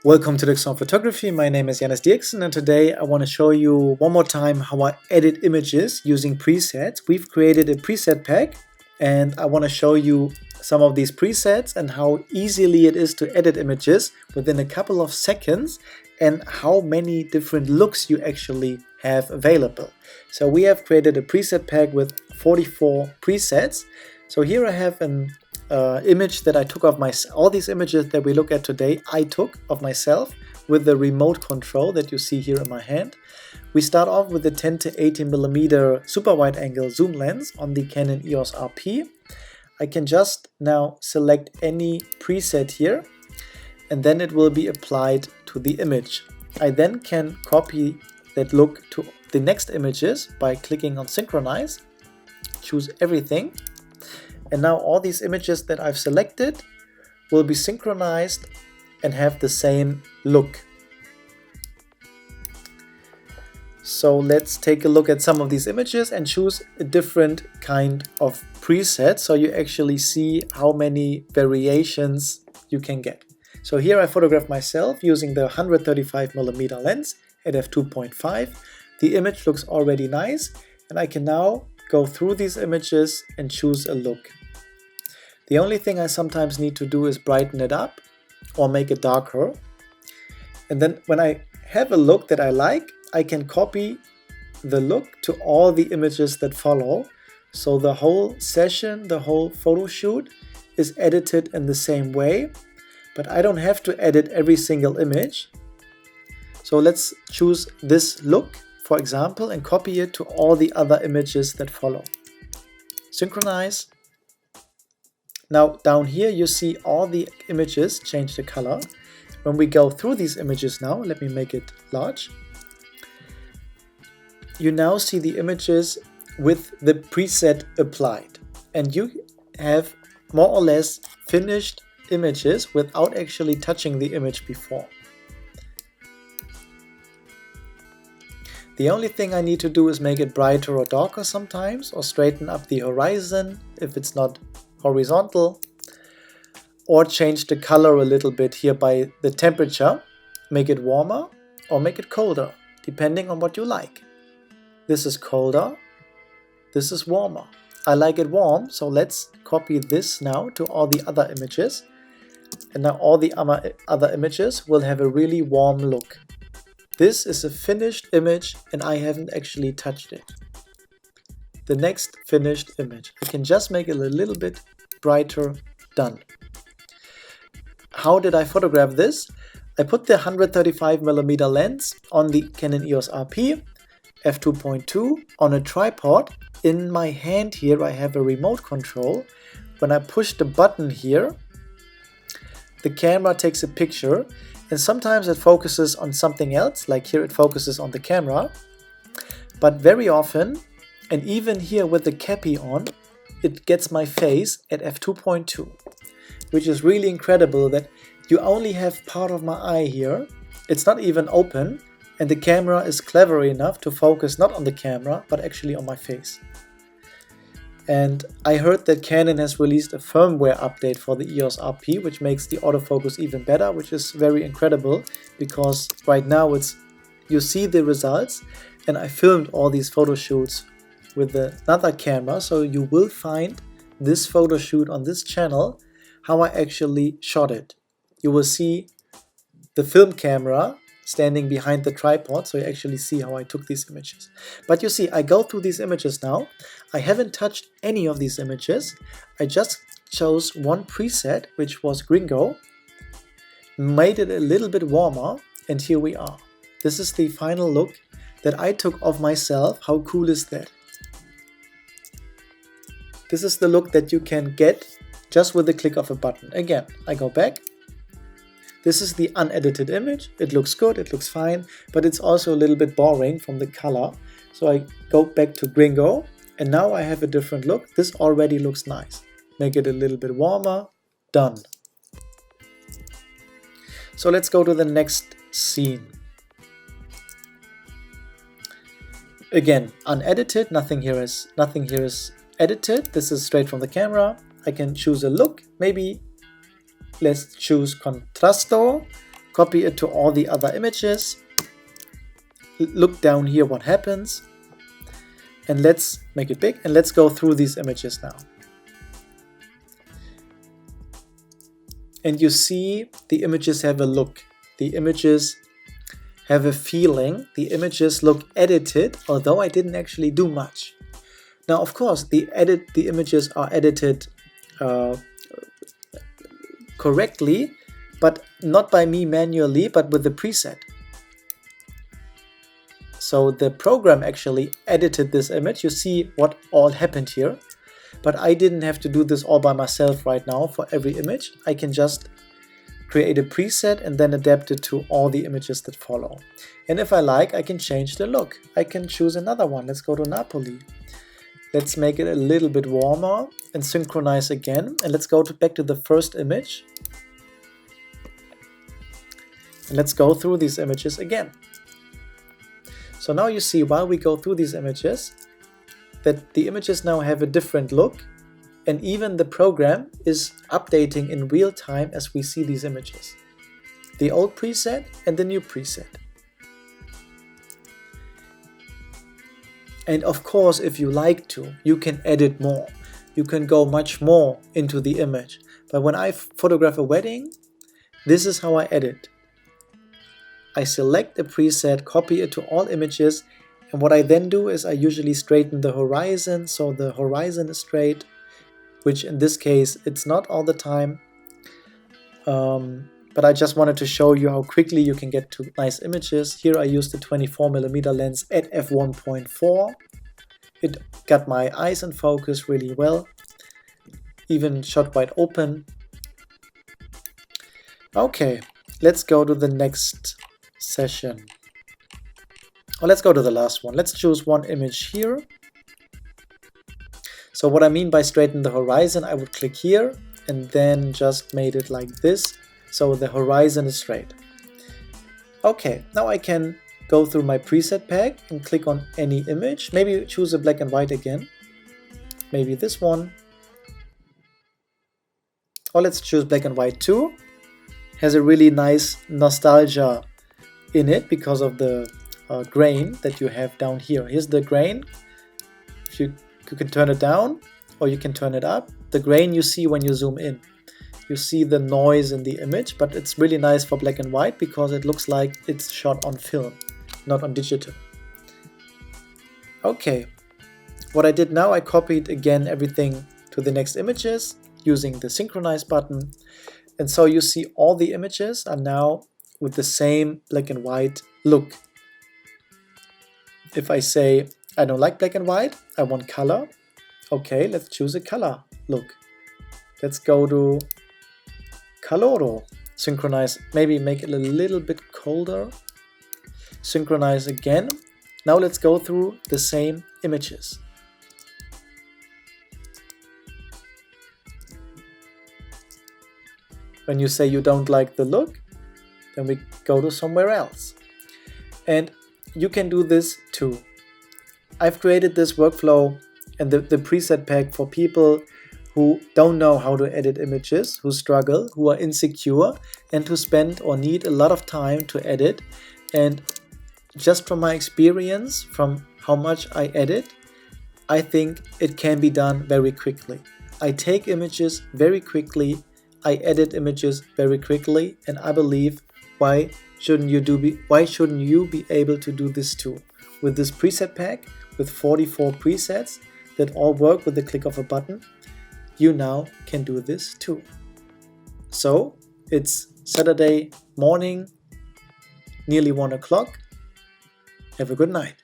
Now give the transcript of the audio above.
Welcome to Dirksón Photography. My name is Dirksón, and today I want to show you one more time how I edit images using presets. We've created a preset pack and I want to show you some of these presets and how easily it is to edit images within a couple of seconds and how many different looks you actually have available. So we have created a preset pack with 44 presets. So here I have an image that I took of all these images that we look at today, I took of myself with the remote control that you see here in my hand. We start off with the 10 to 18mm super wide angle zoom lens on the Canon Eos RP. I can just now select any preset here and then it will be applied to the image. I then can copy that look to the next images by clicking on synchronize, choose everything. And now all these images that I've selected will be synchronized and have the same look. So let's take a look at some of these images and choose a different kind of preset so you actually see how many variations you can get. So here I photographed myself using the 135mm lens at f2.5. The image looks already nice and I can now go through these images and choose a look. The only thing I sometimes need to do is brighten it up or make it darker. And then when I have a look that I like, I can copy the look to all the images that follow. So the whole session, the whole photo shoot is edited in the same way, but I don't have to edit every single image. So let's choose this look, for example, and copy it to all the other images that follow. Synchronize. Now down here you see all the images change the color. When we go through these images now, let me make it large. You now see the images with the preset applied. And you have more or less finished images without actually touching the image before. The only thing I need to do is make it brighter or darker sometimes, or straighten up the horizon if it's not horizontal, or change the color a little bit here by the temperature, make it warmer or make it colder, depending on what you like. This is colder, this is warmer. I like it warm, so let's copy this now to all the other images. And now all the other images will have a really warm look. This is a finished image and I haven't actually touched it. The next finished image. I can just make it a little bit brighter, done. How did I photograph this? I put the 135mm lens on the Canon EOS RP, f2.2 on a tripod. In my hand here I have a remote control. When I push the button here, the camera takes a picture and sometimes it focuses on something else, like here it focuses on the camera. But very often, and even here with the cappy on, it gets my face at f2.2, which is really incredible that you only have part of my eye here. It's not even open, and the camera is clever enough to focus not on the camera, but actually on my face. And I heard that Canon has released a firmware update for the EOS RP, which makes the autofocus even better, which is very incredible because right now you see the results, and I filmed all these photo shoots with another camera, so you will find this photo shoot on this channel, how I actually shot it. You will see the film camera standing behind the tripod, so you actually see how I took these images. But you see, I go through these images now. I haven't touched any of these images. I just chose one preset, which was Gringo, made it a little bit warmer, and here we are. This is the final look that I took of myself. How cool is that? This is the look that you can get just with the click of a button. Again, I go back. This is the unedited image. It looks good, it looks fine, but it's also a little bit boring from the color. So I go back to Gringo and now I have a different look. This already looks nice. Make it a little bit warmer, done. So let's go to the next scene. Again, unedited, nothing here is edited. This is straight from the camera. I can choose a look. Maybe let's choose Contrasto. copy it to all the other images, look down here what happens, and let's make it big and let's go through these images now. And you see the images have a look, the images have a feeling, the images look edited, although I didn't actually do much. Now of course the images are edited correctly, but not by me manually, but with the preset. So the program actually edited this image. You see what all happened here, but I didn't have to do this all by myself right now for every image. I can just create a preset and then adapt it to all the images that follow. And if I like, I can change the look. I can choose another one. Let's go to Napoli. Let's make it a little bit warmer and synchronize again. And let's go back to the first image. And let's go through these images again. So now you see, while we go through these images, that the images now have a different look, and even the program is updating in real time as we see these images. The old preset and the new preset. And of course, if you like to, you can edit more. You can go much more into the image. But when I photograph a wedding, this is how I edit. I select a preset, copy it to all images, and what I then do is I usually straighten the horizon, so the horizon is straight, which in this case it's not all the time, but I just wanted to show you how quickly you can get to nice images. Here I used the 24mm lens at f1.4. It got my eyes in focus really well, even shot wide open. Okay, let's go to the next session. Or let's go to the last one. Let's choose one image here. So what I mean by straighten the horizon, I would click here and then just made it like this, so the horizon is straight. Okay, now I can go through my preset pack and click on any image. Maybe choose a black and white again. Maybe this one. Or let's choose black and white too. Has a really nice nostalgia in it because of the grain that you have down here. Here's the grain. If you can turn it down or you can turn it up. The grain you see when you zoom in. You see the noise in the image, but it's really nice for black and white because it looks like it's shot on film, not on digital. Okay, what I did now, I copied again everything to the next images using the synchronize button. And so you see all the images are now with the same black and white look. If I say I don't like black and white, I want color. Okay, let's choose a color look. Let's go to Coloro. Synchronize, maybe make it a little bit colder. Synchronize again. Now let's go through the same images. When you say you don't like the look, then we go to somewhere else. And you can do this too. I've created this workflow and the preset pack for people who don't know how to edit images, who struggle, who are insecure, and who spend or need a lot of time to edit. And just from my experience, from how much I edit, I think it can be done very quickly. I take images very quickly, I edit images very quickly, and I believe why shouldn't you be able to do this too? With this preset pack, with 44 presets that all work with the click of a button, you now can do this too. So it's Saturday morning, nearly 1 o'clock. Have a good night.